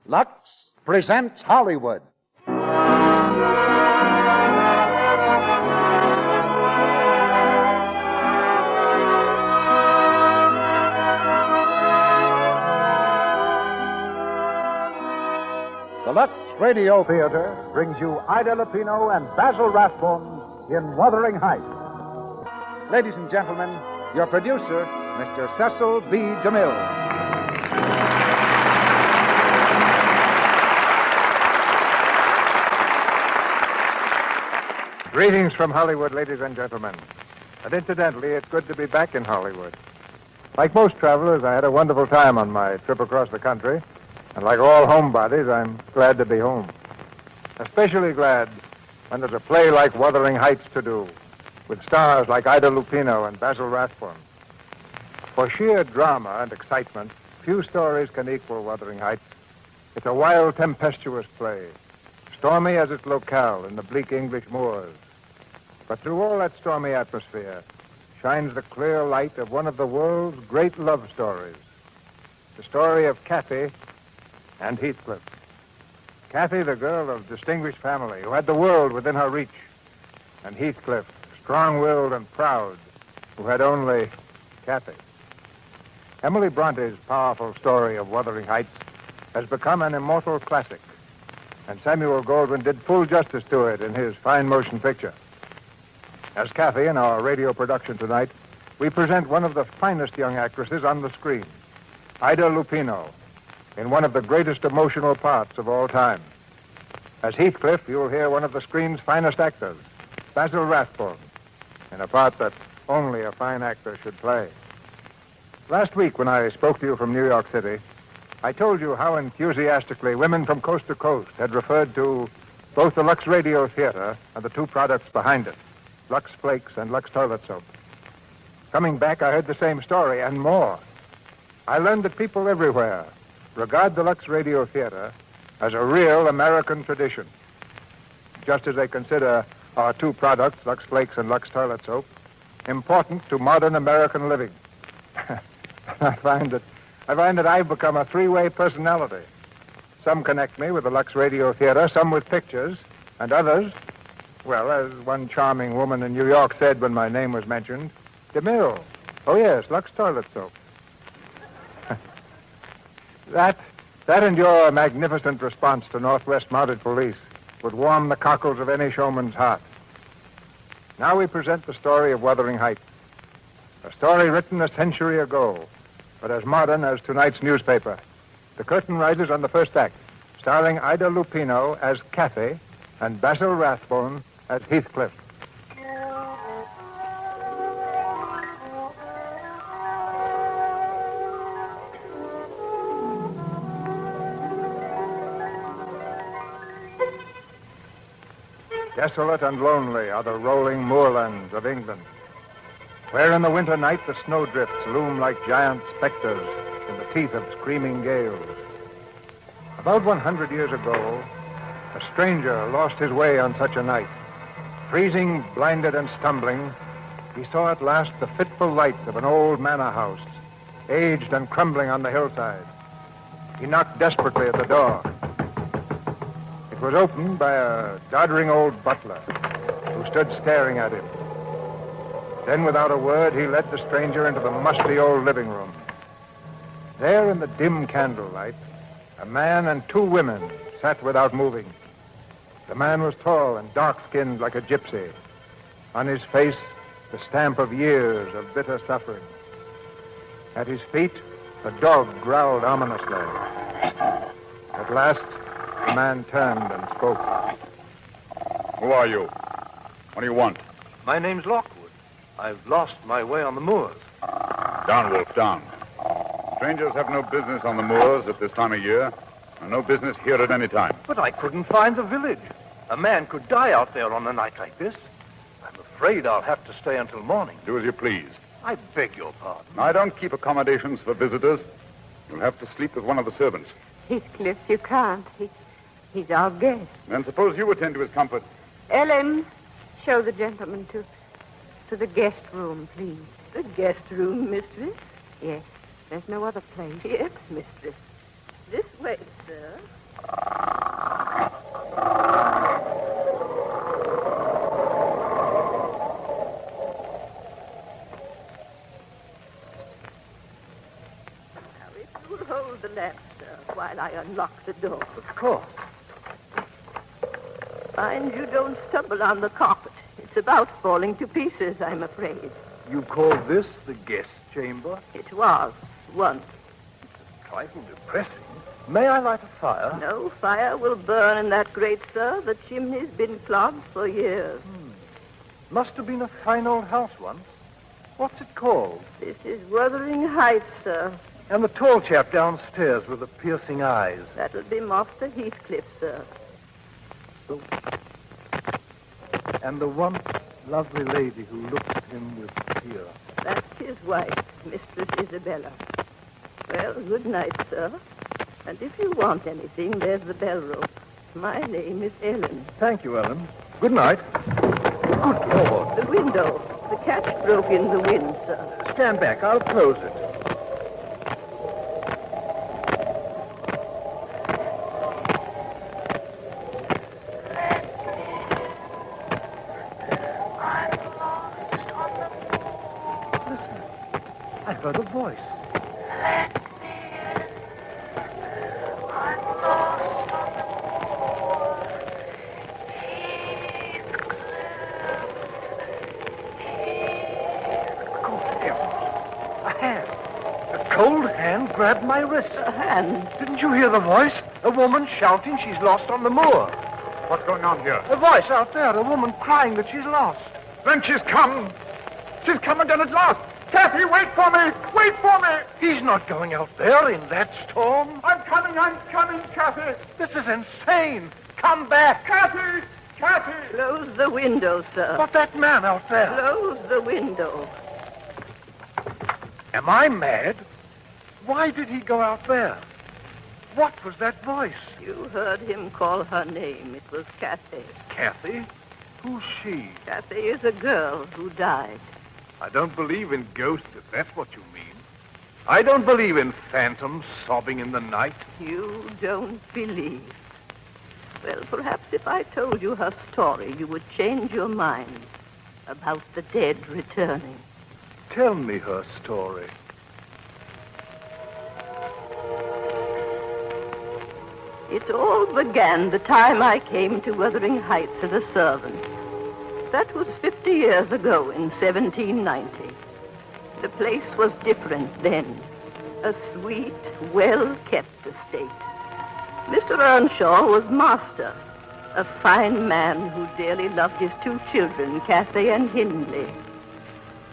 Lux presents Hollywood. The Lux Radio Theater brings you Ida Lupino and Basil Rathbone in Wuthering Heights. Ladies and gentlemen, your producer, Mr. Cecil B. DeMille. Greetings from Hollywood, ladies and gentlemen. And incidentally, it's good to be back in Hollywood. Like most travelers, I had a wonderful time on my trip across the country. And like all homebodies, I'm glad to be home. Especially glad when there's a play like Wuthering Heights to do, with stars like Ida Lupino and Basil Rathbone. For sheer drama and excitement, few stories can equal Wuthering Heights. It's a wild, tempestuous play, stormy as its locale in the bleak English moors. But through all that stormy atmosphere shines the clear light of one of the world's great love stories, the story of Kathy and Heathcliff. Kathy, the girl of distinguished family who had the world within her reach, and Heathcliff, strong-willed and proud, who had only Kathy. Emily Bronte's powerful story of Wuthering Heights has become an immortal classic, and Samuel Goldwyn did full justice to it in his fine motion picture. As Kathy in our radio production tonight, we present one of the finest young actresses on the screen, Ida Lupino, in one of the greatest emotional parts of all time. As Heathcliff, you'll hear one of the screen's finest actors, Basil Rathbone, in a part that only a fine actor should play. Last week, when I spoke to you from New York City, I told you how enthusiastically women from coast to coast had referred to both the Lux Radio Theater and the two products behind it, Lux Flakes and Lux Toilet Soap. Coming back, I heard the same story and more. I learned that people everywhere regard the Lux Radio Theater as a real American tradition, just as they consider our two products, Lux Flakes and Lux Toilet Soap, important to modern American living. I find that I've become a three-way personality. Some connect me with the Lux Radio Theater, some with pictures, and others, well, as one charming woman in New York said when my name was mentioned, DeMille. Oh, yes, Lux Toilet Soap. That and your magnificent response to Northwest Mounted Police would warm the cockles of any showman's heart. Now we present the story of Wuthering Heights, a story written a century ago, but as modern as tonight's newspaper. The curtain rises on the first act, starring Ida Lupino as Kathy and Basil Rathbone as Heathcliff. Desolate and lonely are the rolling moorlands of England, where in the winter night the snowdrifts loom like giant specters in the teeth of screaming gales. About 100 years ago, a stranger lost his way on such a night. Freezing, blinded, and stumbling, he saw at last the fitful lights of an old manor house, aged and crumbling on the hillside. He knocked desperately at the door. It was opened by a doddering old butler who stood staring at him. Then, without a word, he led the stranger into the musty old living room. There, in the dim candlelight, a man and two women sat without moving. The man was tall and dark-skinned like a gypsy. On his face, the stamp of years of bitter suffering. At his feet, a dog growled ominously. At last, the man turned and spoke. Who are you? What do you want? My name's Lockwood. I've lost my way on the moors. Down, Wolf, down. Strangers have no business on the moors at this time of year, and no business here at any time. But I couldn't find the village. A man could die out there on a night like this. I'm afraid I'll have to stay until morning. Do as you please. I beg your pardon. I don't keep accommodations for visitors. You'll have to sleep with one of the servants. Heathcliff, you can't. He's our guest. Then suppose you attend to his comfort. Ellen, show the gentleman to the guest room, please. The guest room, mistress? Yes. There's no other place. Yes, mistress. This way. sir. Now, if you'll hold the lamp, sir, while I unlock the door. Of course. Mind you don't stumble on the carpet. It's about falling to pieces, I'm afraid. You call this the guest chamber? It was, once. A trifle depressing. May I light a fire? No fire will burn in that grate, sir. The chimney's been clogged for years. Must have been a fine old house once. What's it called? This is Wuthering Heights, sir. And the tall chap downstairs with the piercing eyes. That'll be Master Heathcliff, sir. And the once lovely lady who looked at him with fear. That's his wife, Mistress Isabella. Well, good night, sir. And if you want anything, there's the bell rope. My name is Ellen. Thank you, Ellen. Good night. Good Lord. The window. The catch broke in the wind, sir. Stand back. I'll close it. I heard a voice. Cold hand grabbed my wrist. A hand. Didn't you hear the voice? A woman shouting she's lost on the moor. What's going on here? A voice out there, a woman crying that she's lost. Then she's come. She's come again at last. Kathy, wait for me. Wait for me. He's not going out there in that storm. I'm coming, Kathy. This is insane. Come back. Kathy. Close the window, sir. But that man out there. Close the window. Am I mad? Why did he go out there? What was that voice? You heard him call her name. It was Kathy. Kathy? Who's she? Kathy is a girl who died. I don't believe in ghosts, if that's what you mean. I don't believe in phantoms sobbing in the night. You don't believe. Well, perhaps if I told you her story, you would change your mind about the dead returning. Tell me her story. It all began the time I came to Wuthering Heights as a servant. That was 50 years ago in 1790. The place was different then. A sweet, well-kept estate. Mr. Earnshaw was master, a fine man who dearly loved his two children, Cathy and Hindley.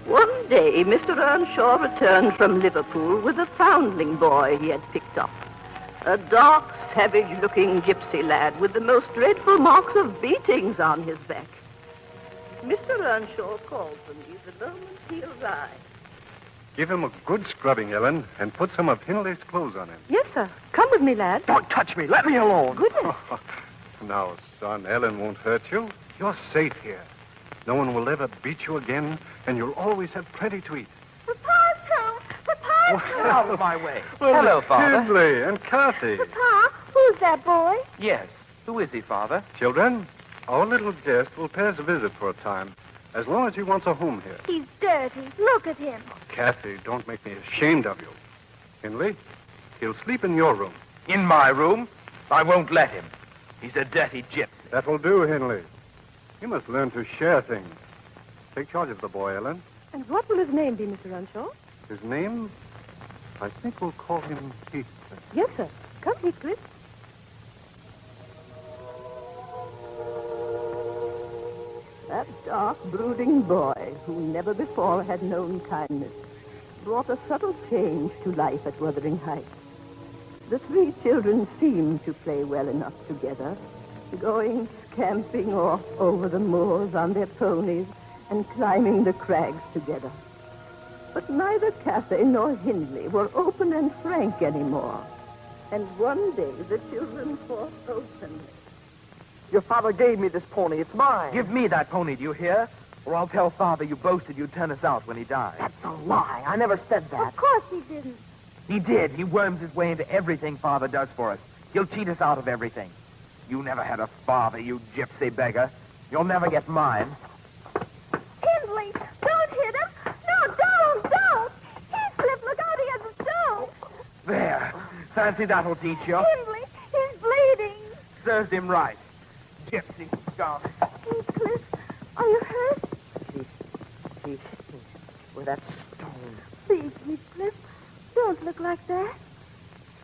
One day, Mr. Earnshaw returned from Liverpool with a foundling boy he had picked up. A dark, savage-looking gypsy lad with the most dreadful marks of beatings on his back. Mr. Earnshaw called for me the moment he arrived. Give him a good scrubbing, Ellen, and put some of Hindley's clothes on him. Yes, sir. Come with me, lad. Don't touch me. Let me alone. Goodness. Now, son, Ellen won't hurt you. You're safe here. No one will ever beat you again, and you'll always have plenty to eat. Papa's come. Papa's come. Out of my way. Well, Hello, it's Father. Hindley and Kathy. Papa, who's that boy? Yes. Who is he, Father? Children, our little guest will pay us a visit for a time, as long as he wants a home here. He's dirty. Look at him. Kathy, don't make me ashamed of you. Hindley, he'll sleep in your room. In my room? I won't let him. He's a dirty gypsy. That will do, Hindley. You must learn to share things. Take charge of the boy, Ellen. And what will his name be, Mr. Earnshaw? His name? I think we'll call him Heathcliff. Yes, sir. Come, Heathcliff. That dark, brooding boy, who never before had known kindness, brought a subtle change to life at Wuthering Heights. The three children seemed to play well enough together, going scamping off over the moors on their ponies and climbing the crags together. But neither Cathy nor Hindley were open and frank anymore. And one day the children fought openly. Your father gave me this pony. It's mine. Give me that pony, do you hear? Or I'll tell Father you boasted you'd turn us out when he died. That's a lie. I never said that. Of course he didn't. He did. He worms his way into everything Father does for us. You'll cheat us out of everything. You never had a father, you gypsy beggar. You'll never get mine. Hindley, don't hit him. No, don't. Heathcliff, look out, he has a stone. There. Fancy that'll teach you. Hindley, he's bleeding. Serves him right. Gypsy scum. Heathcliff, are you hurt? He hit me with that stone. Please, Heathcliff, don't look like that.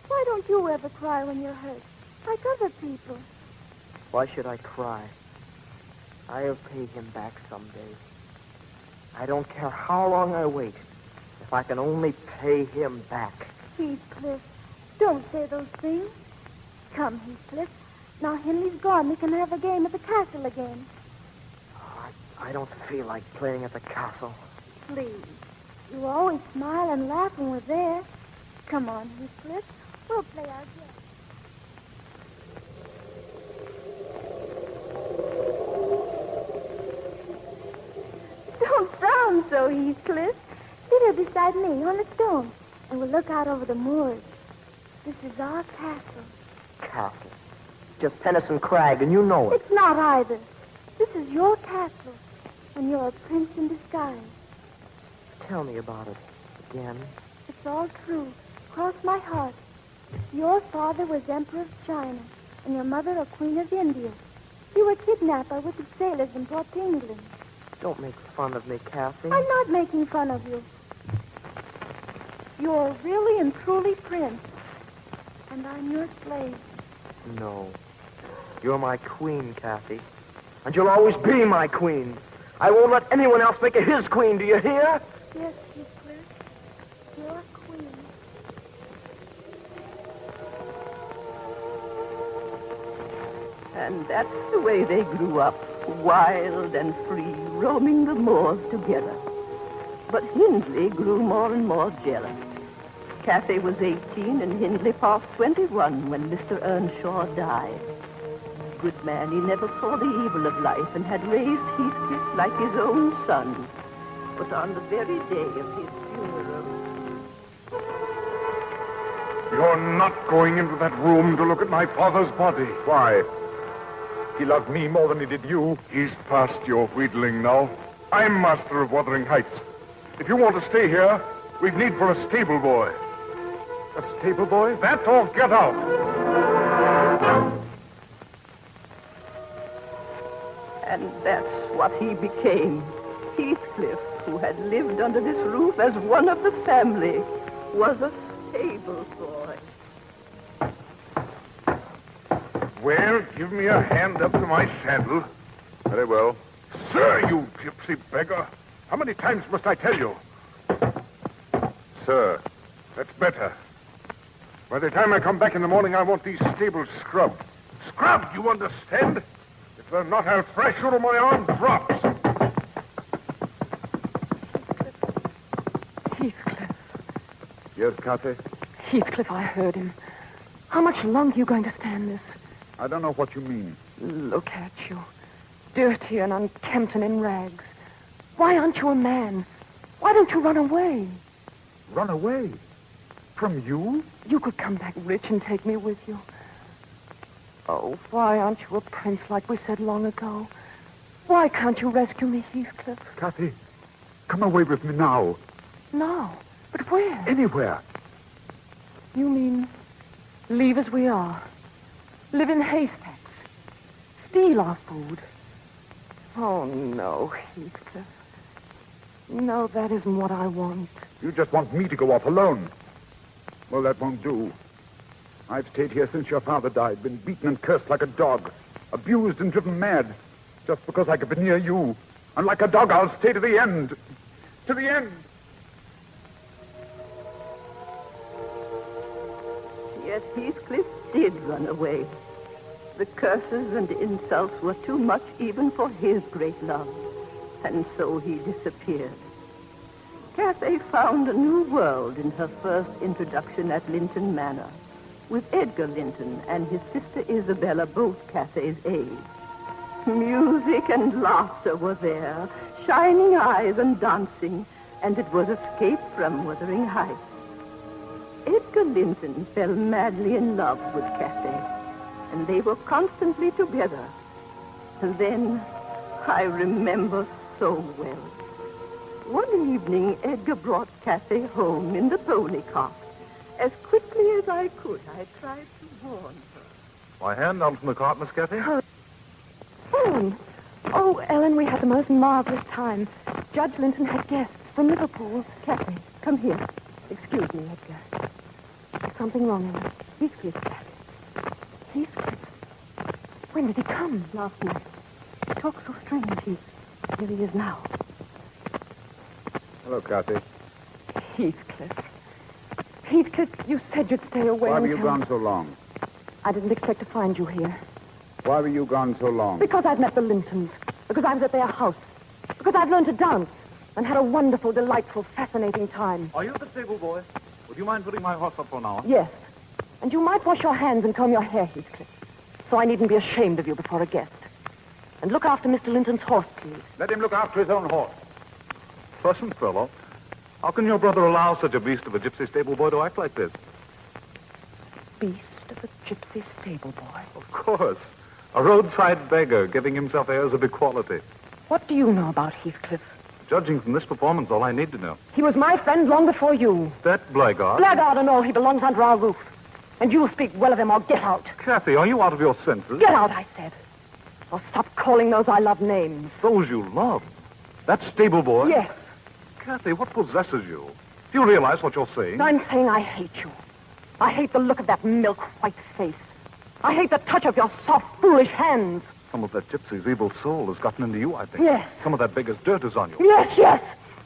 Why don't you ever cry when you're hurt, like other people? Why should I cry? I'll pay him back someday. I don't care how long I wait, if I can only pay him back. Heathcliff, don't say those things. Come, Heathcliff. Now Henley's gone. We can have a game at the castle again. I don't feel like playing at the castle. Please. You always smile and laugh when we're there. Come on, Heathcliff. We'll play our game. Don't frown so, Heathcliff. Sit here beside me on a stone, and we'll look out over the moors. This is our castle. Castle? Just Tennyson Crag, and you know it. It's not either. This is your castle, and you're a prince in disguise. Tell me about it again. It's all true. Cross my heart. Your father was Emperor of China, and your mother a Queen of India. You were kidnapped by wicked sailors and brought to England. Don't make fun of me, Kathy. I'm not making fun of you. You're really and truly prince, and I'm your slave. No. You're my queen, Kathy. And you'll always be my queen. I won't let anyone else make you his queen, do you hear? Yes, Heathcliff. Your queen. And that's the way they grew up, wild and free, roaming the moors together. But Hindley grew more and more jealous. Cathay was 18 and Hindley past 21 when Mr. Earnshaw died. Good man, he never saw the evil of life and had raised Heathcliff like his own son. But on the very day of his funeral... You're not going into that room to look at my father's body. Why? He loved me more than he did you. He's past your wheedling now. I'm master of Wuthering Heights. If you want to stay here, we've need for a stable boy. A stable boy? That or get out. And that's what he became. Heathcliff, who had lived under this roof as one of the family, was a stable boy. Well, give me a hand up to my saddle. Very well. Sir, you gypsy beggar. How many times must I tell you? Sir. That's better. By the time I come back in the morning, I want these stables scrubbed. Scrubbed, you understand? If they're not, I'll thrash you till my arm drops. Heathcliff. Yes, Cathay? Heathcliff, I heard him. How much longer are you going to stand this? I don't know what you mean. Look at you. Dirty and unkempt and in rags. Why aren't you a man? Why don't you run away? Run away? From you? You could come back rich and take me with you. Oh, why aren't you a prince like we said long ago? Why can't you rescue me, Heathcliff? Cathay, come away with me now. No. But where? Anywhere. You mean leave as we are? Live in haystacks? Steal our food? Oh, no, Heathcliff. No, that isn't what I want. You just want me to go off alone. Well, that won't do. I've stayed here since your father died, been beaten and cursed like a dog, abused and driven mad, just because I could be near you. And like a dog, I'll stay to the end. To the end. Yet Heathcliff did run away. The curses and insults were too much even for his great love, and so he disappeared. Cathay found a new world in her first introduction at Linton Manor, with Edgar Linton and his sister Isabella both Cathay's age. Music and laughter were there, shining eyes and dancing, and it was escape from Wuthering Heights. Edgar Linton fell madly in love with Kathy, and they were constantly together. And then, I remember so well. One evening, Edgar brought Kathy home in the pony cart. As quickly as I could, I tried to warn her. My hand down from the cart, Miss Kathy. Ellen. Oh, Ellen, we had the most marvelous time. Judge Linton had guests from Liverpool. Kathy, come here. Excuse me, Edgar. There's something wrong, Ellen. Heathcliff, Kathy. Heathcliff. When did he come? Last night. He talks so strange. Here he is now. Hello, Kathy. Heathcliff. Heathcliff, you said you'd stay away Why were you until... gone so long? I didn't expect to find you here. Why were you gone so long? Because I'd met the Lintons. Because I was at their house. Because I'd learned to dance and had a wonderful, delightful, fascinating time. Are you the stable boy? Would you mind putting my horse up for an hour? Yes. And you might wash your hands and comb your hair, Heathcliff, so I needn't be ashamed of you before a guest. And look after Mr. Linton's horse, please. Let him look after his own horse. Pleasant fellow. How can your brother allow such a beast of a gypsy stable boy to act like this? Beast of a gypsy stable boy. Of course. A roadside beggar giving himself airs of equality. What do you know about Heathcliff? Judging from this performance, all I need to know. He was my friend long before you. That blackguard? Blackguard or no, he belongs under our roof. And you'll speak well of him or get out. Kathy, are you out of your senses? Get out, I said. Or stop calling those I love names. Those you love? That stable boy? Yes. Kathy, what possesses you? Do you realize what you're saying? I'm saying I hate you. I hate the look of that milk-white face. I hate the touch of your soft, foolish hands. Some of that gypsy's evil soul has gotten into you, I think. Yes. Some of that beggar's dirt is on you. Yes, yes.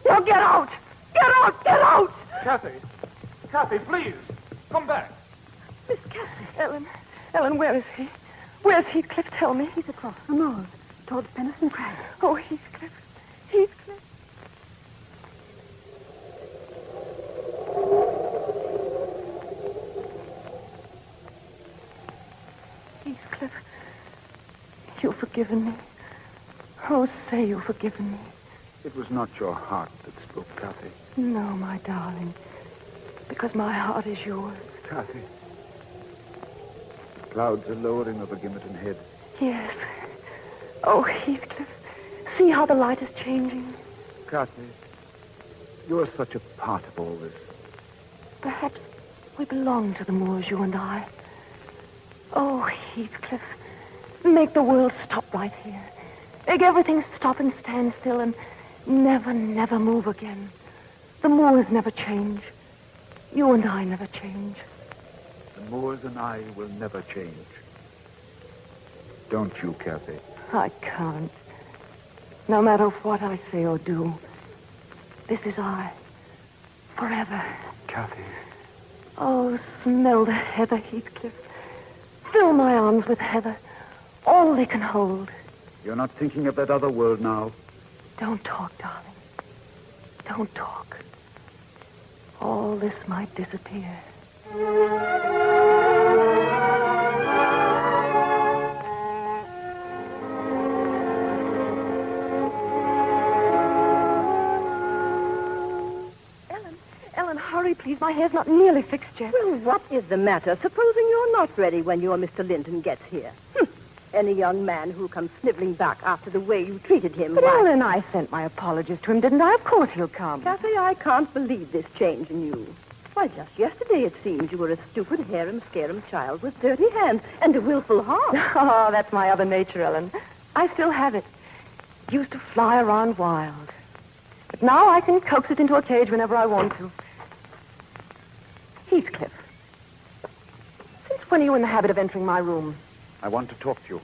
Now get out. Get out, get out. Kathy! Kathy, please! Come back! Miss Kathy. Ellen, where is he? Where's Heathcliff? Tell me. He's across the moors, towards Penistone Crag. Oh, Heathcliff. Heathcliff. Heathcliff, you've forgiven me. Oh, say you've forgiven me. It was not your heart that spoke, Kathy. No, my darling, because my heart is yours. Kathy. The clouds are lowering over Gimmerton Head. Yes. Oh, Heathcliff, see how the light is changing. Kathy, you're such a part of all this. Perhaps we belong to the moors, you and I. Oh, Heathcliff, make the world stop right here. Make everything stop and stand still and never, never move again. The moors never change. You and I never change. The Moors and I will never change. Don't you, Kathy? I can't. No matter what I say or do, this is I. Forever. Kathy. Oh, smell the heather, Heathcliff. Fill my arms with heather. All they can hold. You're not thinking of that other world now? Don't talk, darling. Don't talk. All this might disappear. Ellen, hurry, please. My hair's not nearly fixed yet. Well, what is the matter? Supposing you're not ready when your Mr. Linton gets here. Any young man who comes sniveling back after the way you treated him. But why- Ellen, I sent my apologies to him, didn't I? Of course he'll come. Kathy, I can't believe this change in you. Why, just yesterday it seemed you were a stupid, harum-scarum child with dirty hands and a willful heart. Oh, that's my other nature, Ellen. I still have it. It used to fly around wild. But now I can coax it into a cage whenever I want to. Heathcliff, since when are you in the habit of entering my room? I want to talk to you.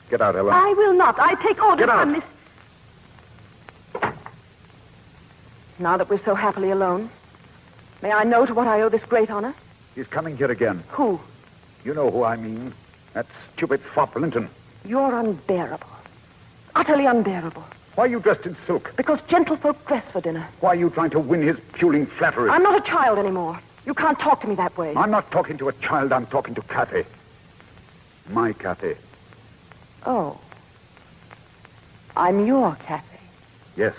Get out, Ellen. I will not. I take orders Get out. from Miss... Now that we're so happily alone, may I know to what I owe this great honor? He's coming here again. Who? You know who I mean. That stupid fop, Linton. You're unbearable. Utterly unbearable. Why are you dressed in silk? Because gentlefolk dress for dinner. Why are you trying to win his puling flattery? I'm not a child anymore. You can't talk to me that way. I'm not talking to a child. I'm talking to Kathy. My Kathy. Oh. I'm your Kathy. Yes.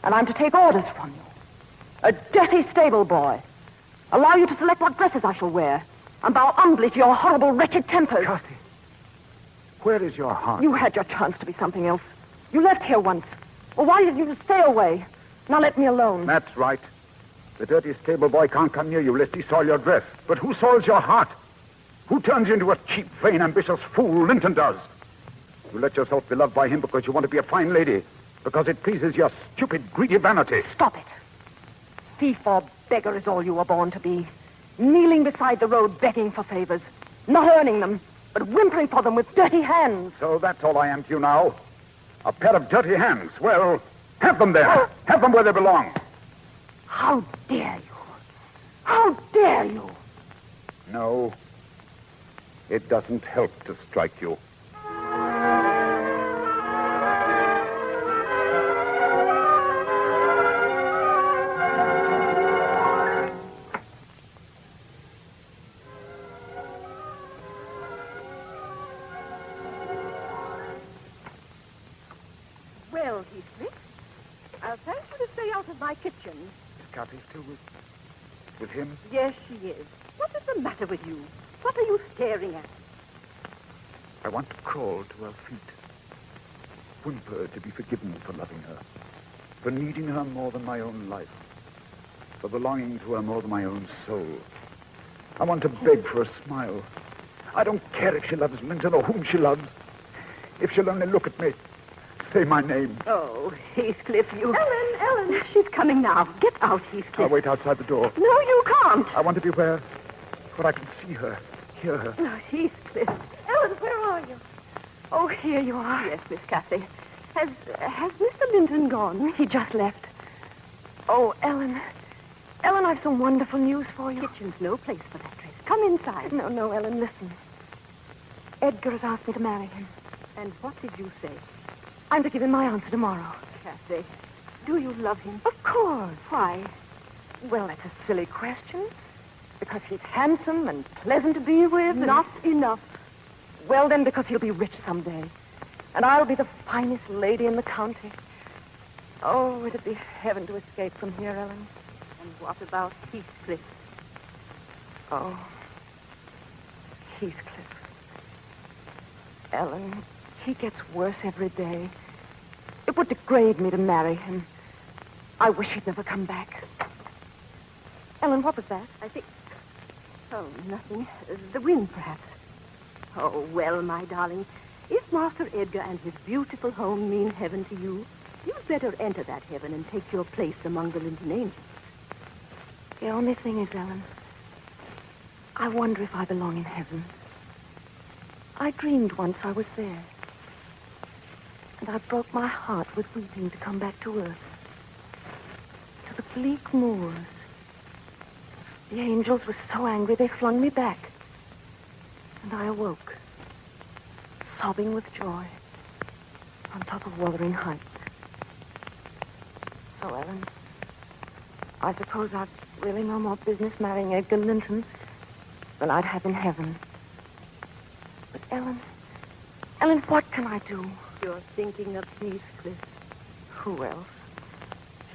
And I'm to take orders from you. A dirty stable boy. allow you to select what dresses I shall wear, and bow humbly to your horrible, wretched tempers. Kathy, where is your heart? You had your chance to be something else. You left here once. Well, why didn't you stay away? Now let me alone. That's right. The dirty stable boy can't come near you lest he soil your dress. But who soils your heart? Who turns you into a cheap, vain, ambitious fool? Linton does. You let yourself be loved by him because you want to be a fine lady. Because it pleases your stupid, greedy vanity. Stop it. Thief or beggar is all you were born to be. Kneeling beside the road begging for favors. Not earning them, but whimpering for them with dirty hands. So that's all I am to you now. A pair of dirty hands. Well, have them there. Have them where they belong. How dare you? How dare you? No. It doesn't help to strike you. Well, Heathcliff, I'll thank you to stay out of my kitchen. Is Kathy still with him? Yes, she is. What is the matter with you? What are you staring at? I want to crawl to her feet. Whimper to be forgiven for loving her. For needing her more than my own life. For belonging to her more than my own soul. I want to beg for a smile. I don't care if she loves Linton or whom she loves. If she'll only look at me. Say my name. Oh, Heathcliff, you... Ellen! She's coming now. Get out, Heathcliff. I'll wait outside the door. No, you can't. I want to be where I can see her, hear her. Oh, Heathcliff. Ellen, where are you? Oh, here you are. Yes, Miss Cathy. Has Mr. Linton gone? He just left. Oh, Ellen. Ellen, I've some wonderful news for you. Kitchen's no place for that dress. Come inside. No, Ellen, listen. Edgar has asked me to marry him. And what did you say? I'm to give him my answer tomorrow. Cathy, do you love him? Of course. Why? Well, that's a silly question. Because he's handsome and pleasant to be with. Not enough. Well, then, because he'll be rich someday. And I'll be the finest lady in the county. Oh, it'd be heaven to escape from here, Ellen. And what about Heathcliff? Oh, Heathcliff. Ellen, he gets worse every day. It would degrade me to marry him. I wish he'd never come back. Ellen, what was that? I think... Oh, nothing. The wind, perhaps. Oh, well, my darling, if Master Edgar and his beautiful home mean heaven to you, you'd better enter that heaven and take your place among the Linton angels. The only thing is, Ellen, I wonder if I belong in heaven. I dreamed once I was there. And I broke my heart with weeping to come back to earth. To the bleak moors. The angels were so angry they flung me back. And I awoke, sobbing with joy, on top of Wuthering Heights. So, Ellen, I suppose I've really no more business marrying Edgar Linton than I'd have in heaven. But, Ellen, what can I do? You're thinking of Heathcliff. Who else?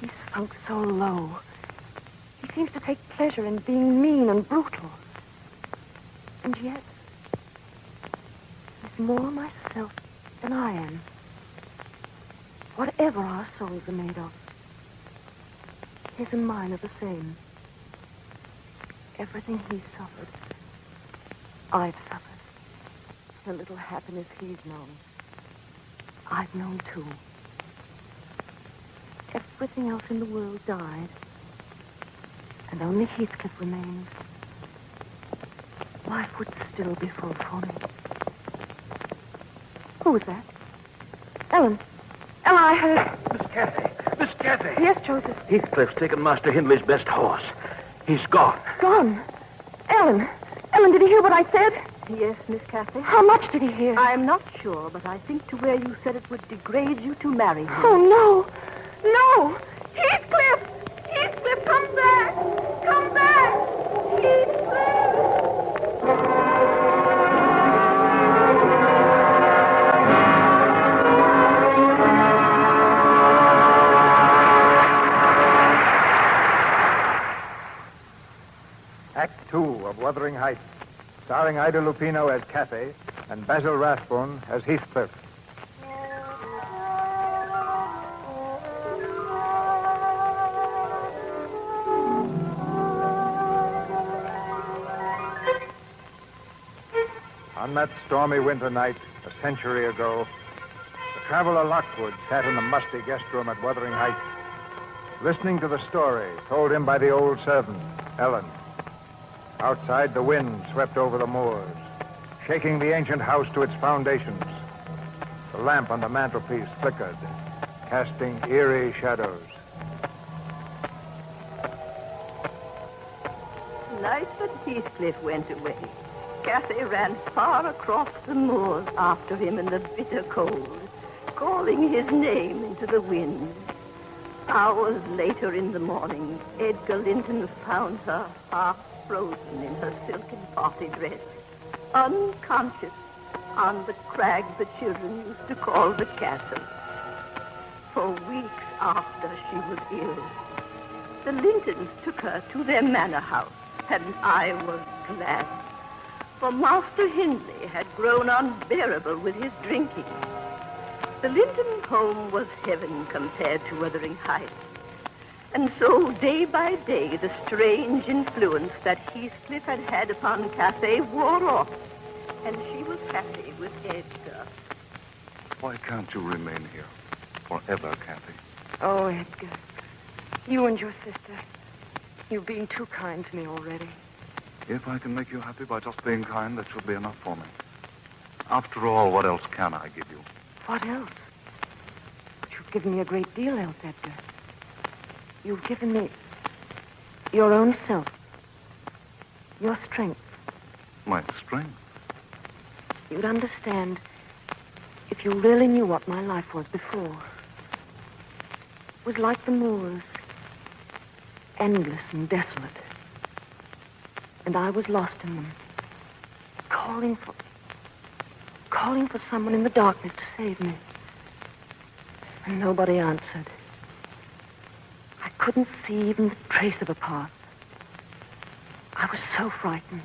He's sunk so low. He seems to take pleasure in being mean and brutal. And yet, he's more myself than I am. Whatever our souls are made of, his and mine are the same. Everything he suffered, I've suffered. The little happiness he's known, I've known too. Everything else in the world died, and only Heathcliff remained. Life would still be full for me. Who was that? Ellen, I heard... Miss Cathy! Yes, Joseph. Heathcliff's taken Master Hindley's best horse. He's gone. Gone? Ellen, did he hear what I said? Yes, Miss Cathy. How much did he hear? I'm not sure, but I think to where you said it would degrade you to marry him. Oh, no. No! Heathcliff! Heathcliff, come back! Come back! Heathcliff! starring Ida Lupino as Kathy and Basil Rathbone as Heathcliff. On that stormy winter night, a century ago, the traveler Lockwood sat in the musty guest room at Wuthering Heights, listening to the story told him by the old servant, Ellen. Outside, the wind swept over the moors, shaking the ancient house to its foundations. The lamp on the mantelpiece flickered, casting eerie shadows. The night that Heathcliff went away, Cathy ran far across the moors after him in the bitter cold, calling his name into the wind. Hours later in the morning, Edgar Linton found her half frozen in her silken party dress, unconscious on the crag the children used to call the castle. For weeks after she was ill, the Lintons took her to their manor house, and I was glad. For Master Hindley had grown unbearable with his drinking. The Linton home was heaven compared to Wuthering Heights. And so, day by day, the strange influence that Heathcliff had had upon Cathy wore off, and she was happy with Edgar. Why can't you remain here forever, Kathy? Oh, Edgar, you and your sister, you've been too kind to me already. If I can make you happy by just being kind, that should be enough for me. After all, what else can I give you? What else? But you've given me a great deal else, Edgar. You've given me your own self, your strength. My strength? You'd understand if you really knew what my life was before. It was like the moors, endless and desolate. And I was lost in them, calling for someone in the darkness to save me. And nobody answered. I couldn't see even the trace of a path. I was so frightened,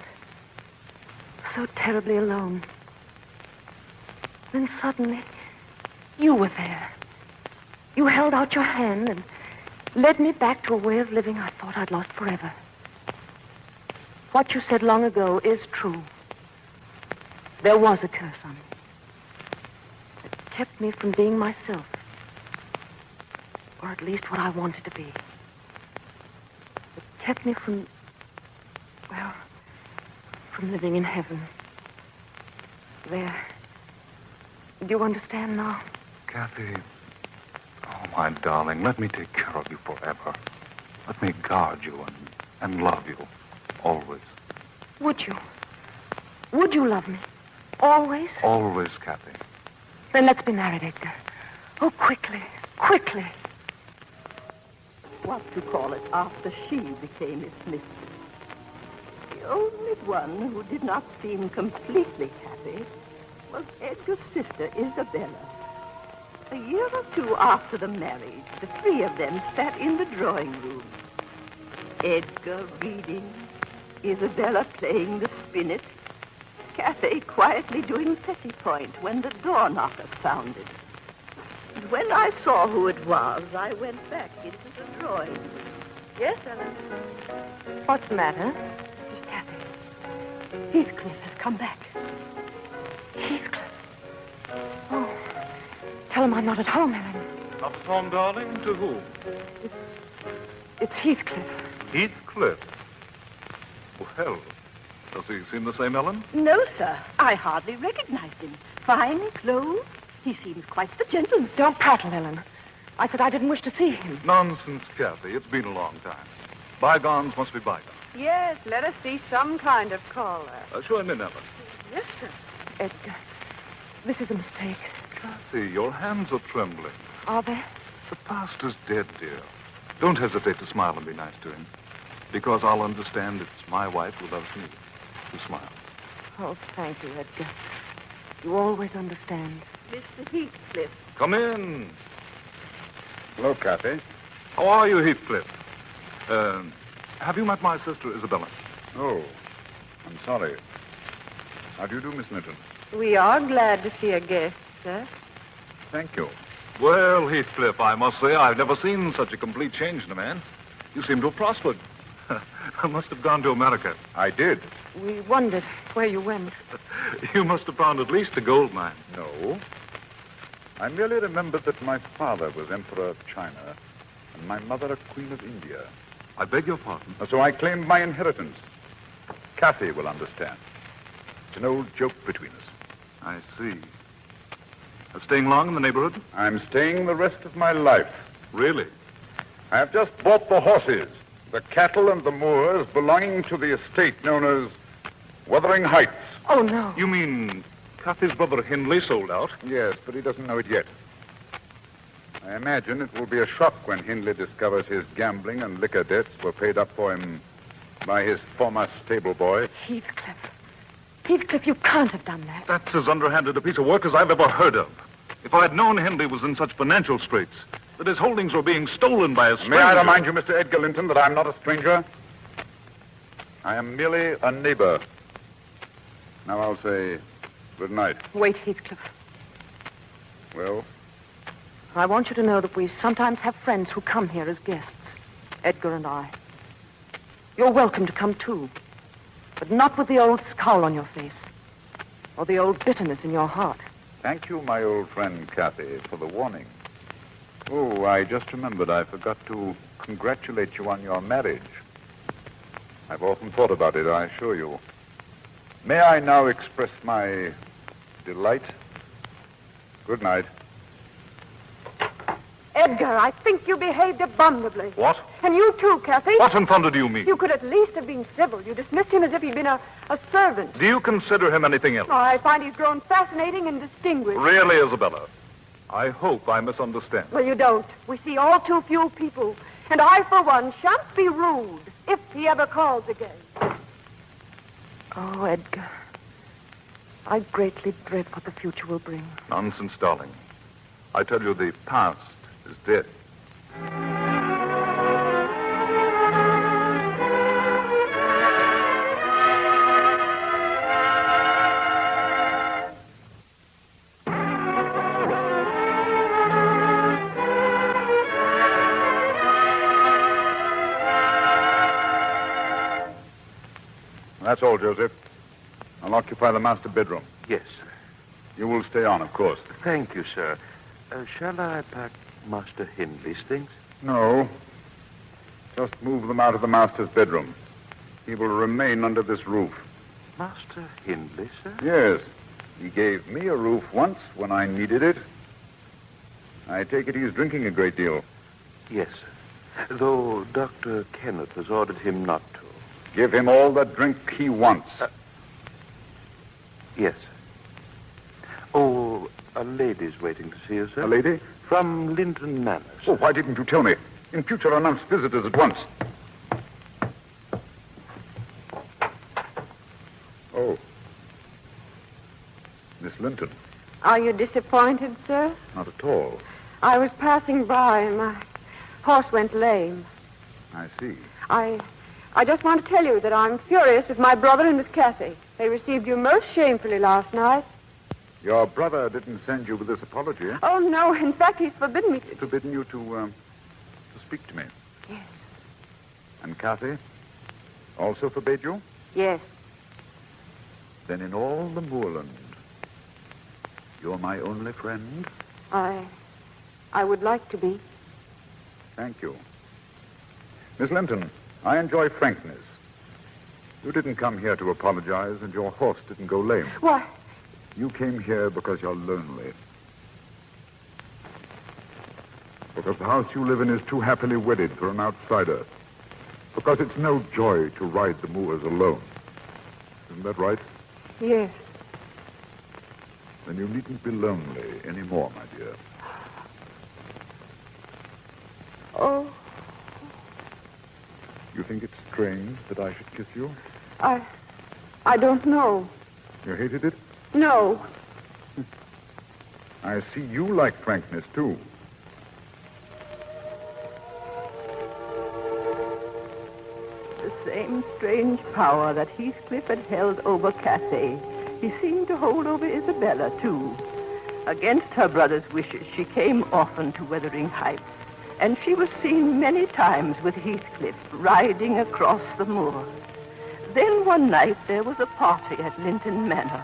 so terribly alone. Then suddenly, you were there. You held out your hand and led me back to a way of living I thought I'd lost forever. What you said long ago is true. There was a curse on me. It kept me from being myself. Or at least what I wanted to be. It kept me from living in heaven. There. Do you understand now? Kathy, oh, my darling, let me take care of you forever. Let me guard you and love you. Always. Would you? Would you love me? Always? Always, Kathy. Then let's be married, Edgar. Oh, quickly, quickly. What to call it after she became his mistress. The only one who did not seem completely happy was Edgar's sister, Isabella. A year or two after the marriage, the three of them sat in the drawing room. Edgar reading, Isabella playing the spinet, Cathy quietly doing petty point when the door knocker sounded. And when I saw who it was, I went back into the drawing room. Yes, Ellen? What's the matter? It's Cathy. Heathcliff has come back. Heathcliff. Oh, tell him I'm not at home, Ellen. Up home, darling? To whom? It's Heathcliff. Heathcliff. Well, does he seem the same, Ellen? No, sir. I hardly recognized him. Fine clothes. He seems quite the gentleman. Don't prattle, Ellen. I said I didn't wish to see him. Nonsense, Kathy. It's been a long time. Bygones must be bygones. Yes, let us see some kind of caller. Show him in, Ellen. Yes, sir. Edgar, this is a mistake. Kathy, your hands are trembling. Are they? The past is dead, dear. Don't hesitate to smile and be nice to him. Because I'll understand it's my wife who loves me. To smile. Oh, thank you, Edgar. You always understand. Mr. Heathcliff. Come in. Hello, Kathy. How are you, Heathcliff? Have you met my sister, Isabella? Oh, I'm sorry. How do you do, Miss Linton? We are glad to see a guest, sir. Thank you. Well, Heathcliff, I must say I've never seen such a complete change in a man. You seem to have prospered. I must have gone to America. I did. We wondered where you went. You must have found at least a gold mine. No. I merely remembered that my father was Emperor of China and my mother a Queen of India. I beg your pardon. So I claimed my inheritance. Kathy will understand. It's an old joke between us. I see. Staying long in the neighborhood? I'm staying the rest of my life. Really? I've just bought the horses, the cattle and the moors belonging to the estate known as Wuthering Heights. Oh, no. You mean Kathy's brother Hindley sold out? Yes, but he doesn't know it yet. I imagine it will be a shock when Hindley discovers his gambling and liquor debts were paid up for him by his former stable boy. Heathcliff. Heathcliff, you can't have done that. That's as underhanded a piece of work as I've ever heard of. If I'd known Hindley was in such financial straits, that his holdings were being stolen by a stranger... May I remind you, Mr. Edgar Linton, that I'm not a stranger? I am merely a neighbor. Now I'll say good night. Wait, Heathcliff. Well? I want you to know that we sometimes have friends who come here as guests. Edgar and I. You're welcome to come, too. But not with the old scowl on your face. Or the old bitterness in your heart. Thank you, my old friend Kathy, for the warning. Oh, I just remembered I forgot to congratulate you on your marriage. I've often thought about it, I assure you. May I now express my delight? Good night. Edgar, I think you behaved abominably. What? And you too, Kathy. What in thunder do you mean? You could at least have been civil. You dismissed him as if he'd been a servant. Do you consider him anything else? Oh, I find he's grown fascinating and distinguished. Really, Isabella? I hope I misunderstand. Well, you don't. We see all too few people. And I, for one, shan't be rude if he ever calls again. Oh, Edgar. I greatly dread what the future will bring. Nonsense, darling. I tell you, the past is dead. That's all, Joseph. I'll occupy the master bedroom. Yes, sir. You will stay on, of course. Thank you, sir. Shall I pack Master Hindley's things? No. Just move them out of the master's bedroom. He will remain under this roof. Master Hindley, sir? Yes. He gave me a roof once when I needed it. I take it he's drinking a great deal. Yes, sir. Though Dr. Kenneth has ordered him not to. Give him all the drink he wants. Yes, sir. Oh, a lady's waiting to see you, sir. A lady? From Linton Manor, sir. Oh, why didn't you tell me? In future, announce visitors at once. Oh. Miss Linton. Are you disappointed, sir? Not at all. I was passing by and my horse went lame. I see. I just want to tell you that I'm furious with my brother and with Kathy. They received you most shamefully last night. Your brother didn't send you with this apology, eh? Oh, no. In fact, he's forbidden me to... Forbidden you to speak to me. Yes. And Kathy also forbade you? Yes. Then in all the moorland, you're my only friend? I would like to be. Thank you. Miss Linton, I enjoy frankness. You didn't come here to apologize, and your horse didn't go lame. Why? You came here because you're lonely. Because the house you live in is too happily wedded for an outsider. Because it's no joy to ride the moors alone. Isn't that right? Yes. Then you needn't be lonely anymore, my dear. Oh. You think it's strange that I should kiss you? I don't know. You hated it? No. I see you like frankness, too. The same strange power that Heathcliff had held over Kathy He seemed to hold over Isabella, too. Against her brother's wishes, she came often to Wuthering Heights, and she was seen many times with Heathcliff riding across the moor. Then one night there was a party at Linton Manor.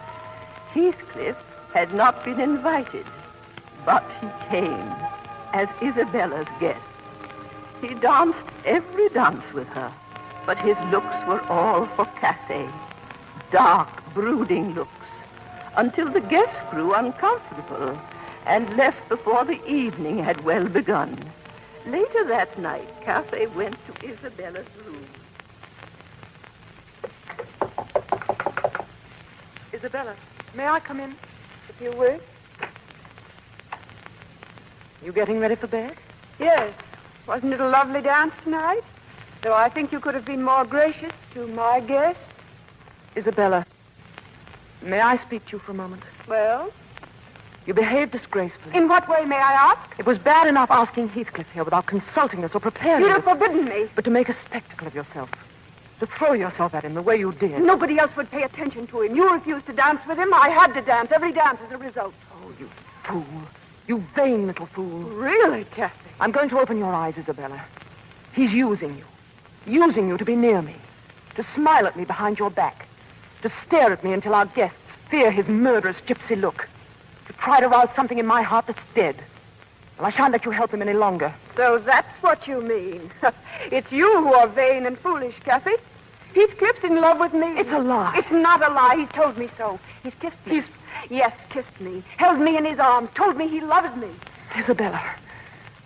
Heathcliff had not been invited, but he came as Isabella's guest. He danced every dance with her, but his looks were all for Cathay, dark, brooding looks, until the guests grew uncomfortable and left before the evening had well begun. Later that night, Cathay went to Isabella's room. Isabella, may I come in? If you wish. You getting ready for bed? Yes. Wasn't it a lovely dance tonight? Though I think you could have been more gracious to my guests. Isabella, may I speak to you for a moment? Well? You behaved disgracefully. In what way, may I ask? It was bad enough asking Heathcliff here without consulting us or preparing You'd us. have forbidden me. But to make a spectacle of yourself. To throw yourself at him the way you did. Nobody else would pay attention to him. You refused to dance with him. I had to dance. Every dance as a result. Oh, you fool. You vain little fool. Really, Kathy? I'm going to open your eyes, Isabella. He's using you. Using you to be near me. To smile at me behind your back. To stare at me until our guests fear his murderous gypsy look. To try to rouse something in my heart that's dead. Well, I shan't let you help him any longer. So that's what you mean. It's you who are vain and foolish, Kathy. Heathcliff's in love with me. It's a lie. It's not a lie. He's told me so. He's kissed me. Yes, kissed me. Held me in his arms. Told me he loves me. Isabella,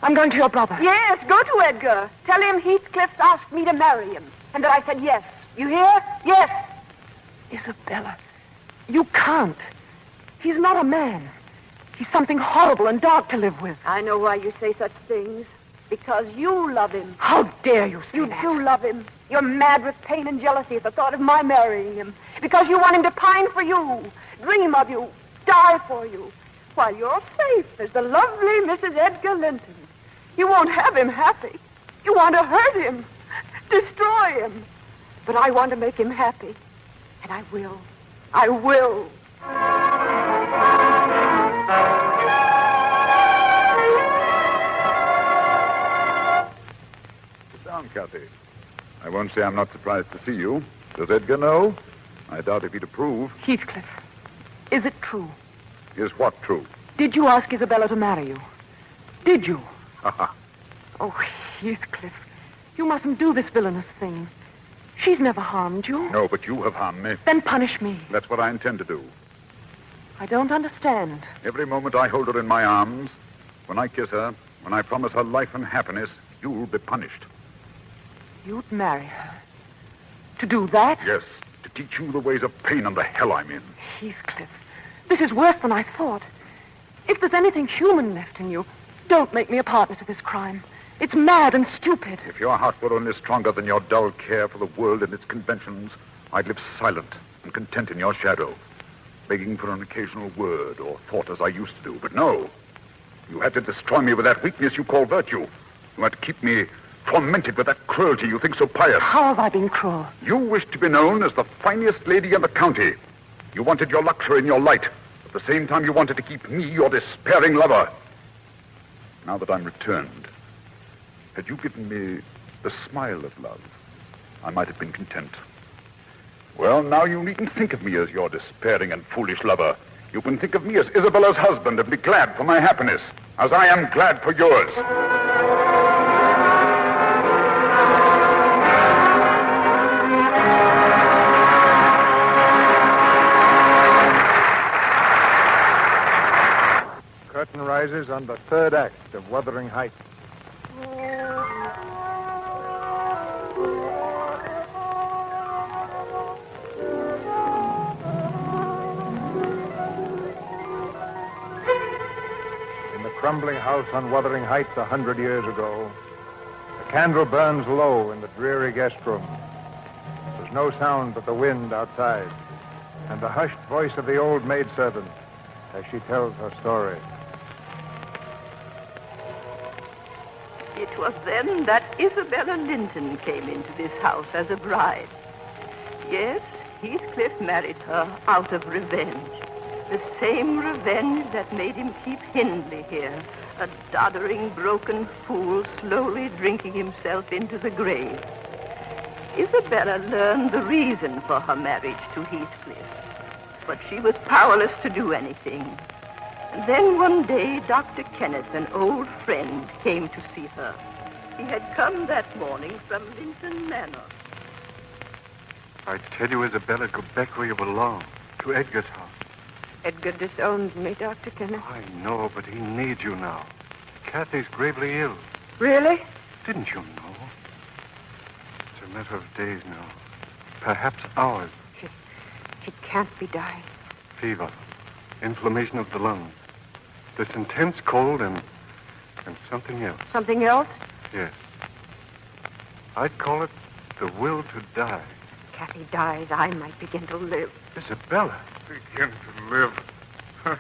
I'm going to your brother. Yes, go to Edgar. Tell him Heathcliff's asked me to marry him. And that I said yes. You hear? Yes. Isabella, you can't. He's not a man. He's something horrible and dark to live with. I know why you say such things. Because you love him. How dare you say You that? do love him. You're mad with pain and jealousy at the thought of my marrying him. Because you want him to pine for you, dream of you, die for you. While you're safe as the lovely Mrs. Edgar Linton. You won't have him happy. You want to hurt him, destroy him. But I want to make him happy. And I will. I will. Sit down, Kathy. I won't say I'm not surprised to see you. Does Edgar know? I doubt if he'd approve. Heathcliff, is it true? Is what true? Did you ask Isabella to marry you? Did you? Ha ha. Oh, Heathcliff, you mustn't do this villainous thing. She's never harmed you. No, but you have harmed me. Then punish me. That's what I intend to do. I don't understand. Every moment I hold her in my arms, when I kiss her, when I promise her life and happiness, you'll be punished. You'd marry her. To do that? Yes, to teach you the ways of pain and the hell I'm in. Heathcliff, this is worse than I thought. If there's anything human left in you, don't make me a partner to this crime. It's mad and stupid. If your heart were only stronger than your dull care for the world and its conventions, I'd live silent and content in your shadow, begging for an occasional word or thought as I used to do. But no, you had to destroy me with that weakness you call virtue. You had to keep me tormented with that cruelty you think so pious. How have I been cruel? You wished to be known as the finest lady in the county. You wanted your luxury and your light. At the same time, you wanted to keep me, your despairing lover. Now that I'm returned, had you given me the smile of love, I might have been content. Well, now you needn't think of me as your despairing and foolish lover. You can think of me as Isabella's husband and be glad for my happiness, as I am glad for yours. Curtain rises on the third act of Wuthering Heights. In the crumbling house on Wuthering Heights 100 years ago, the candle burns low in the dreary guest room. There's no sound but the wind outside and the hushed voice of the old maidservant as she tells her story. It was then that Isabella Linton came into this house as a bride. Yes, Heathcliff married her out of revenge. The same revenge that made him keep Hindley here, a doddering, broken fool slowly drinking himself into the grave. Isabella learned the reason for her marriage to Heathcliff, but she was powerless to do anything. And then one day, Dr. Kenneth, an old friend, came to see her. He had come that morning from Linton Manor. I tell you, Isabella, go back where you belong, to Edgar's house. Edgar disowned me, Dr. Kenneth. I know, but he needs you now. Kathy's gravely ill. Really? Didn't you know? It's a matter of days now. Perhaps hours. She can't be dying. Fever. Inflammation of the lungs. This intense cold and something else. Something else? Yes. I'd call it the will to die. If Kathy dies, I might begin to live. Isabella. Begin to live.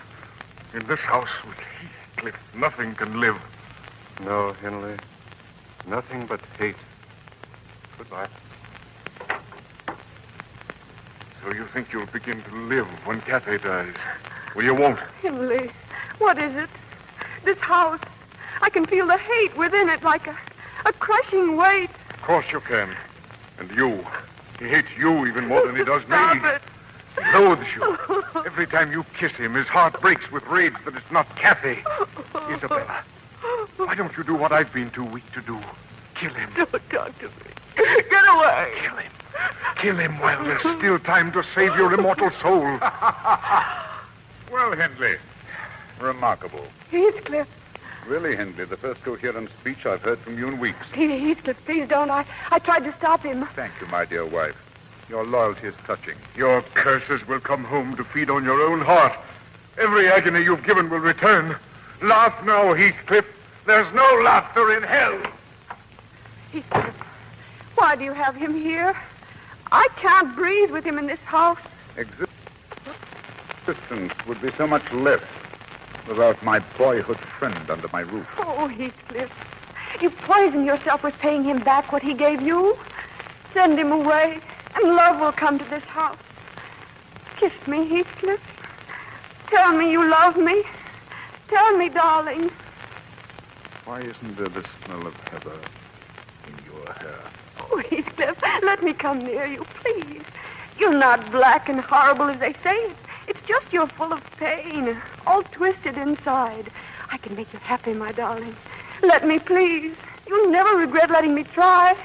In this house with Heathcliff, nothing can live. No, Henley. Nothing but hate. Goodbye. So you think you'll begin to live when Kathy dies? Well, you won't. Hindley, what is it? This house. I can feel the hate within it like a crushing weight. Of course you can. And you. He hates you even more than he does me. Stop it. He loathes you. Every time you kiss him, his heart breaks with rage that it's not Kathy. Isabella, why don't you do what I've been too weak to do? Kill him. Don't talk to me. Get away. Kill him. Kill him while there's still time to save your immortal soul. Well, Hindley, remarkable. Heathcliff. Really, Hindley, the first coherent speech I've heard from you in weeks. Heathcliff, please don't. I tried to stop him. Thank you, my dear wife. Your loyalty is touching. Your curses will come home to feed on your own heart. Every agony you've given will return. Laugh now, Heathcliff. There's no laughter in hell. Heathcliff, why do you have him here? I can't breathe with him in this house. Existence would be so much less without my boyhood friend under my roof. Oh, Heathcliff, you poison yourself with paying him back what he gave you. Send him away, and love will come to this house. Kiss me, Heathcliff. Tell me you love me. Tell me, darling. Why isn't there the smell of heather in your hair? Oh, Heathcliff, let me come near you, please. You're not black and horrible as they say. It's just you're full of pain, all twisted inside. I can make you happy, my darling. Let me, please. You'll never regret letting me try.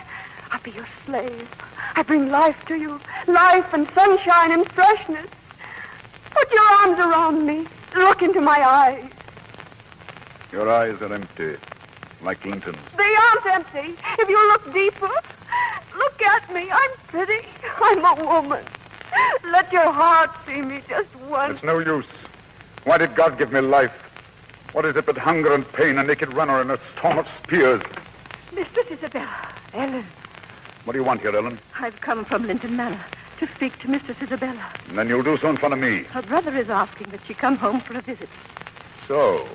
I'll be your slave. I bring life to you, life and sunshine and freshness. Put your arms around me. Look into my eyes. Your eyes are empty, like Linton's. They aren't empty. If you look deeper, look at me. I'm pretty. I'm a woman. Let your heart see me just once. It's no use. Why did God give me life? What is it but hunger and pain, a naked runner in a storm of spears? Mistress Isabella. Ellen. What do you want here, Ellen? I've come from Linton Manor to speak to Mistress Isabella. And then you'll do so in front of me. Her brother is asking that she come home for a visit. So,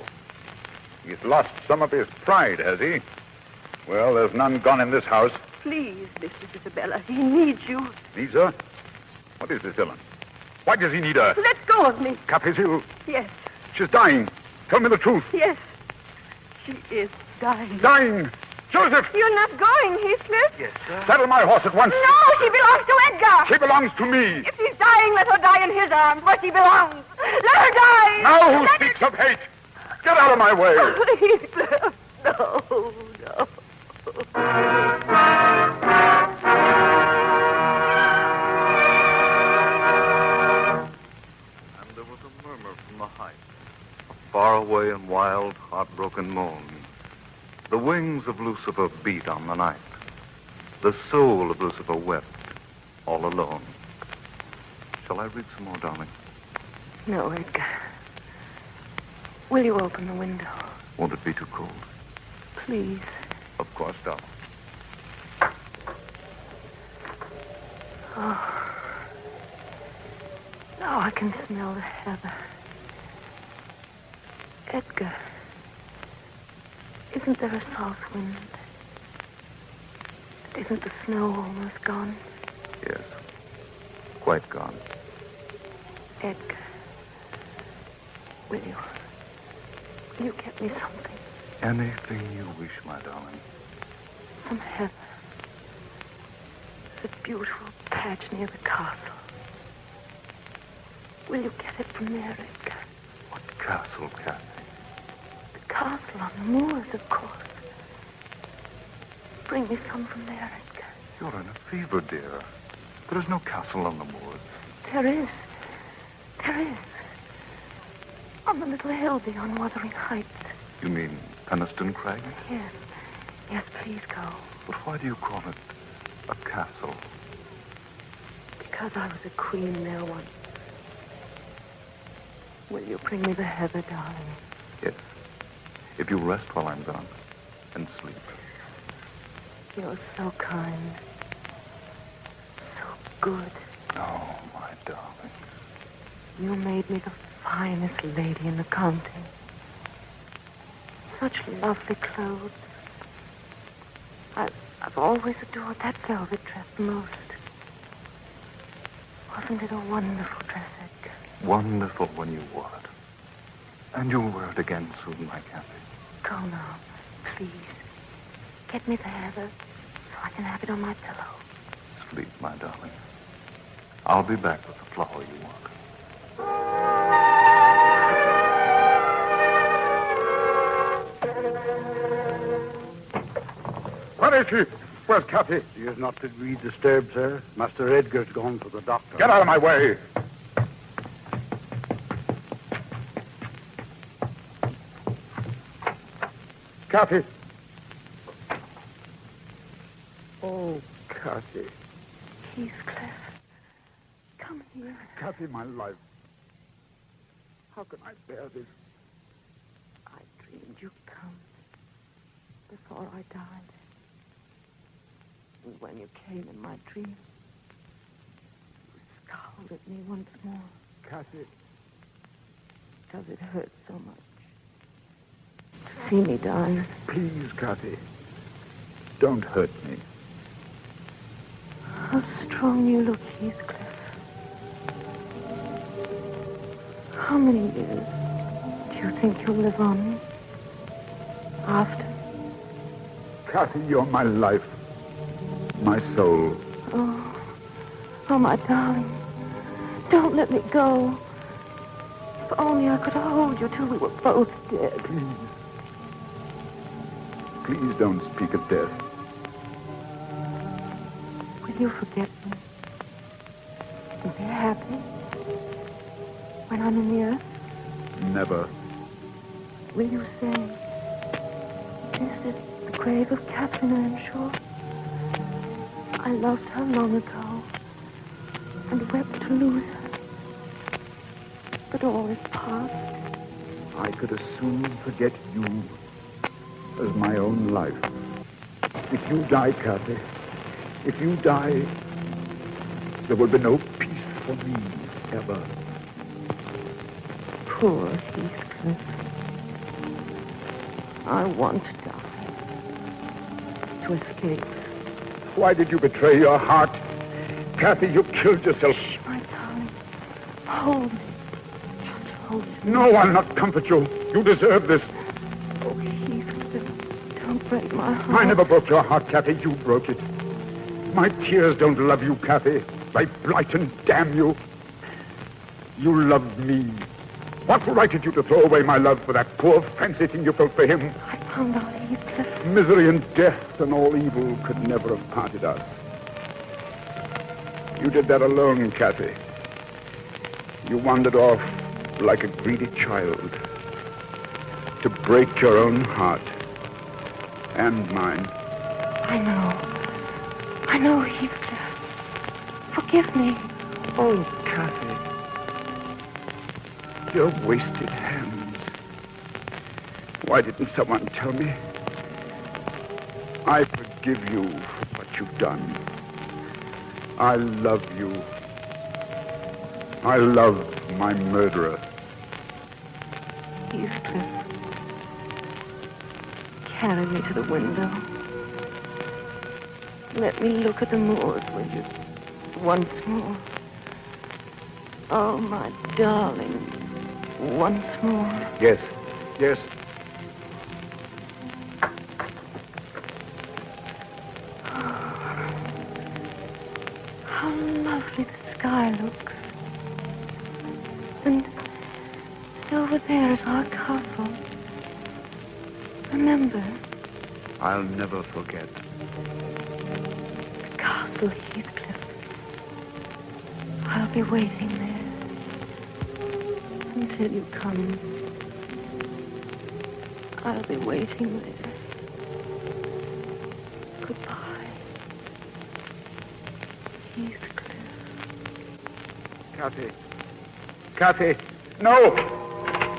he's lost some of his pride, has he? Well, there's none gone in this house. Please, Mistress Isabella, he needs you. Needs her? What is this, Ellen? Why does he need her? Let go of me. Kathy's ill. Yes, She's dying. Tell me the truth. yes. She is dying. Dying! Joseph! You're not going, Heathcliff. Yes, sir. Saddle my horse at once. No, she belongs to Edgar. She belongs to me. If she's dying, let her die in his arms, where she belongs. Let her die. Now who speaks of hate? Get out of my way. Heathcliff. No, no. And there was a murmur from the height, a faraway and wild, heartbroken moan. The wings of Lucifer beat on the night. The soul of Lucifer wept, all alone. Shall I read some more, darling? No, Edgar. Will you open the window? Won't it be too cold? Please. Of course, darling. Oh. Now I can smell the heather. Edgar, isn't there a south wind? Isn't the snow almost gone? Yes. Quite gone. Edgar, will you get me something? Anything you wish, my darling. Some heather. There's a beautiful patch near the castle. Will you get it from there, Edgar? What castle, Kathy? The castle on the moors, of course. Bring me some from there, Edgar. You're in a fever, dear. There is no castle on the moors. There is. There is. On the little hill beyond Wuthering Heights. You mean Penistone Crag? Yes. Yes, please go. But why do you call it a castle? Because I was a queen there once. Will you bring me the heather, darling? Yes. If you rest while I'm gone and sleep. You're so kind. So good. Oh, my darling. You made me the finest lady in the county. Such lovely clothes. I've always adored that velvet dress most. Wasn't it a wonderful dress, Edgar? Wonderful when you wore it. And you'll wear it again soon, my Kathy. Go now, please. Get me the heather so I can have it on my pillow. Sleep, my darling. I'll be back with the flower you want. Where is she? Where's Kathy? She is not to be disturbed, sir. Master Edgar's gone for the doctor. Get out of my way. Kathy. Oh, Kathy. Heathcliff, come here. Kathy, my life. How can I bear this? I dreamed you'd come before I died. And when you came in my dream, you scowled at me once more. Kathy. Does it hurt so much to see me dying? Please, Kathy. Don't hurt me. How strong you look, Heathcliff. How many years do you think you'll live on after? Kathy, you're my life. My soul. Oh, my darling. Don't let me go. If only I could hold you till we were both dead. Please. Please don't speak of death. Will you forget me? And be happy when I'm in the earth? Never. Will you say, this is the grave of Catherine Earnshaw? I loved her long ago and wept to lose her. But all is past. I could as soon forget you as my own life. If you die, Kathy, if you die, there will be no peace for me, ever. Poor Heathcliff. I want to die. To escape. Why did you betray your heart? Kathy, you killed yourself. Shh, my darling. Hold me. Just hold me. No, I'll not comfort you. You deserve this. Oh, Heathcliff, don't break my heart. I never broke your heart, Kathy. You broke it. My tears don't love you, Kathy. They blight and damn you. You loved me. What right had you to throw away my love for that poor fancy thing you felt for him? I found out, Heathcliff. Misery and death and all evil could never have parted us. You did that alone, Kathy. You wandered off like a greedy child to break your own heart and mine. I know, Heathcliff. Forgive me. Oh, Kathy. Your wasted hands. Why didn't someone tell me? I forgive you for what you've done. I love you. I love my murderer. Heathcliff, carry me to the window. Let me look at the moors with you once more. Oh, my darling. Once more. Yes. Yes. How lovely the sky looks. And over there is our castle. Remember? I'll never forget. The castle, Heathcliff. I'll be waiting there until you come. I'll be waiting there. Goodbye, Heathcliff. Kathy. Kathy. No!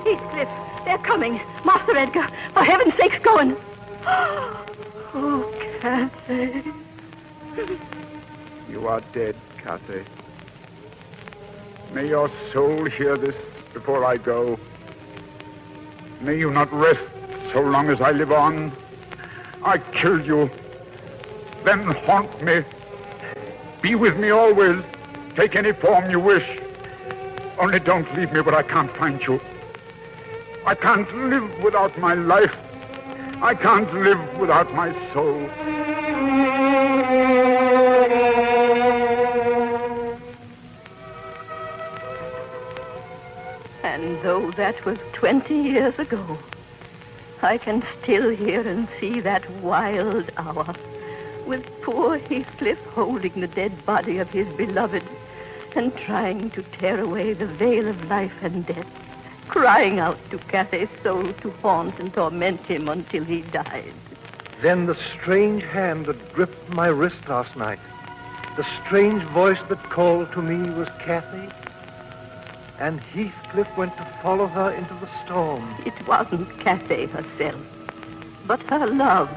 Heathcliff, they're coming. Master Edgar, for heaven's sakes, go and... Oh, Kathy. You are dead, Kathy. May your soul hear this before I go. May you not rest so long as I live on. I kill you. Then haunt me. Be with me always. Take any form you wish. Only don't leave me where I can't find you. I can't live without my life. I can't live without my soul. And though that was 20 years ago, I can still hear and see that wild hour, with poor Heathcliff holding the dead body of his beloved and trying to tear away the veil of life and death, crying out to Cathy's soul to haunt and torment him until he died. Then the strange hand that gripped my wrist last night, the strange voice that called to me was Cathy, and Heathcliff went to follow her into the storm. It wasn't Cathy herself, but her love,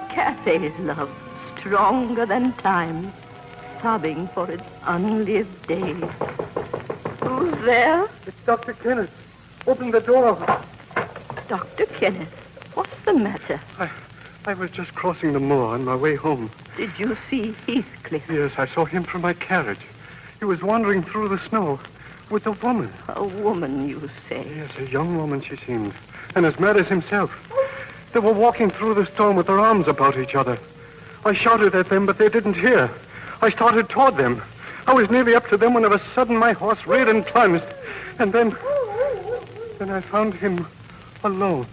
Cathy's love, stronger than time, sobbing for its unlived days. Who's there? It's Dr. Kenneth. Open the door. Dr. Kenneth, what's the matter? I was just crossing the moor on my way home. Did you see Heathcliff? Yes, I saw him from my carriage. He was wandering through the snow with a woman. A woman, you say? Yes, a young woman she seemed, and as mad as himself. They were walking through the storm with their arms about each other. I shouted at them, but they didn't hear. I started toward them. I was nearly up to them when of a sudden my horse reared and plunged. And then I found him alone,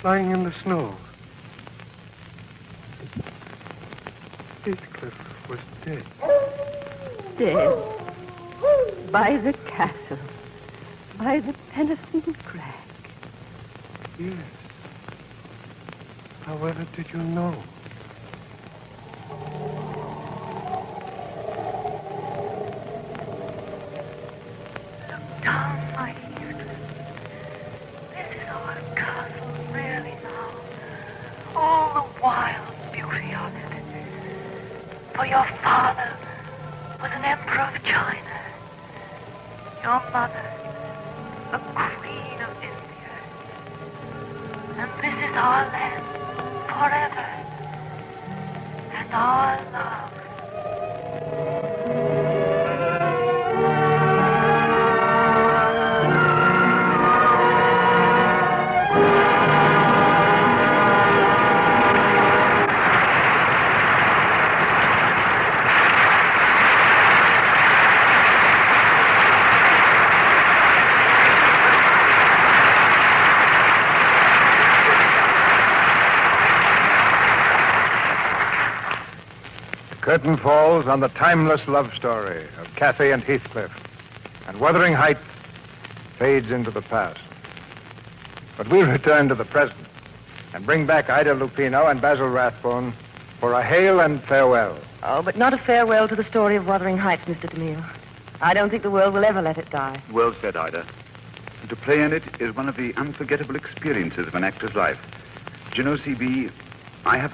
lying in the snow. Heathcliff was dead. Dead? By the castle? By the Penistone Crag? Yes. However did you know? Down, my Heathcliff. This is our castle, really now. All the wild beauty of it. For your father was an emperor of China. Your mother, a queen of India. And this is our land forever. And our love. Curtain falls on the timeless love story of Cathy and Heathcliff, and Wuthering Heights fades into the past. But we'll return to the present and bring back Ida Lupino and Basil Rathbone for a hail and farewell. Oh, but not a farewell to the story of Wuthering Heights, Mr. DeMille. I don't think the world will ever let it die. Well said, Ida. And to play in it is one of the unforgettable experiences of an actor's life. Do you know, C.B., I have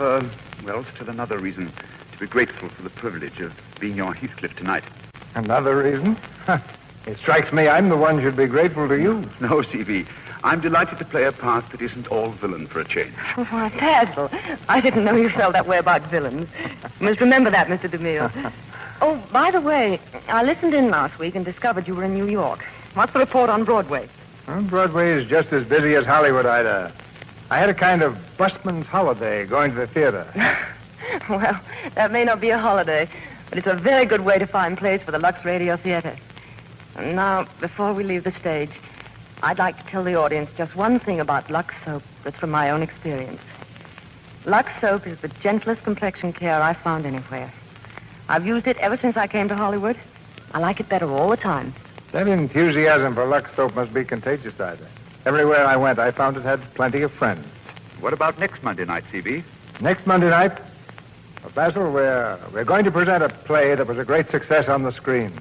still another reason to be grateful for the privilege of being your Heathcliff tonight. Another reason? It strikes me I'm the one who should be grateful to you. No, C.B., I'm delighted to play a part that isn't all villain for a change. Why, Basil, I didn't know you felt that way about villains. You must remember that, Mr. DeMille. Oh, by the way, I listened in last week and discovered you were in New York. What's the report on Broadway? Well, Broadway is just as busy as Hollywood, Ida. I had a kind of busman's holiday going to the theater. Well, that may not be a holiday, but it's a very good way to find plays for the Lux Radio Theater. And now, before we leave the stage, I'd like to tell the audience just one thing about Lux Soap that's from my own experience. Lux Soap is the gentlest complexion care I've found anywhere. I've used it ever since I came to Hollywood. I like it better all the time. That enthusiasm for Lux Soap must be contagious, Ida. Everywhere I went, I found it had plenty of friends. What about next Monday night, C.B.? Next Monday night, Basil, we're going to present a play that was a great success on the screen.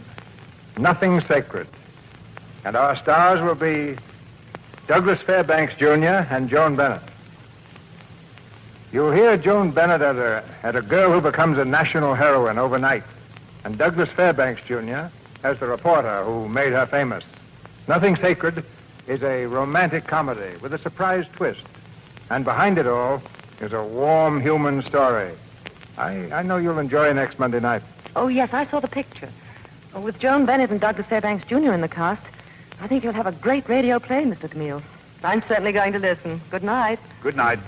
Nothing Sacred. And our stars will be Douglas Fairbanks, Jr. and Joan Bennett. You'll hear Joan Bennett as a girl who becomes a national heroine overnight. And Douglas Fairbanks, Jr. as the reporter who made her famous. Nothing Sacred is a romantic comedy with a surprise twist. And behind it all is a warm human story. I know you'll enjoy next Monday night. Oh, yes, I saw the picture. With Joan Bennett and Douglas Fairbanks, Jr. in the cast, I think you'll have a great radio play, Mr. DeMille. I'm certainly going to listen. Good night. Good night.